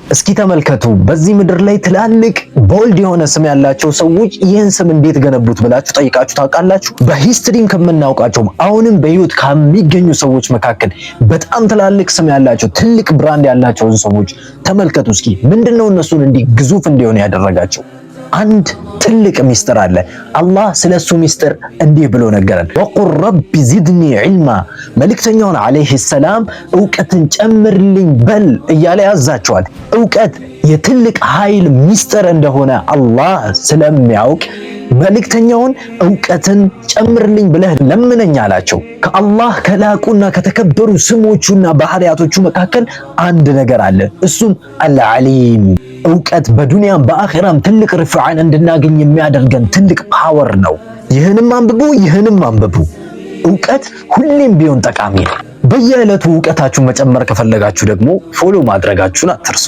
እስኪ ተመልከቱ በዚህ ምድር ላይ ትላልቅ ቦልድ የሆነ ስም ያላቸው ሰዎች ይህን ስም እንዴት ገነቡት ብላችሁ ጠይቃችሁ ታውቃላችሁ? በሂስትሪም ከምናውቃቸው አሁንም በህይወት ከሚገኙ ሰዎች መካከል በጣም ትላልቅ ስም ያላቸው ትልቅ ብራንድ ያላቸውን ሰዎች ተመልከቱ እስኪ። ምንድነው እነሱን እንዲህ ግዙፍ እንዲሆን ያደረጋቸው? አንድ ትልቅ ሚስጥር አለ። አላህ ስለሱ ሚስጥር እንዲህ ብሎ ነገረን። ወቁል ረቢ ዚድኒ ዒልማ፣ መልእክተኛውን ዓለይሂ ሰላም እውቀትን ጨምርልኝ በል እያለ ያዛቸዋል። እውቀት የትልቅ ኃይል ሚስጥር እንደሆነ አላህ ስለሚያውቅ መልእክተኛውን እውቀትን ጨምርልኝ ብለህ ለምነኝ አላቸው። ከአላህ ከላቁና ከተከበሩ ስሞቹና ባህሪያቶቹ መካከል አንድ ነገር አለ። እሱም አልዓሊም፣ እውቀት በዱንያም በአኺራም ትልቅ ርፍዓን እንድናገኝ የሚያደርገን ትልቅ ፓወር ነው። ይህንም አንብቡ። እውቀት ሁሌም ቢሆን ጠቃሚ ነው። በየዕለቱ እውቀታችሁን መጨመር ከፈለጋችሁ ደግሞ ፎሎ ማድረጋችሁን አትርሱ።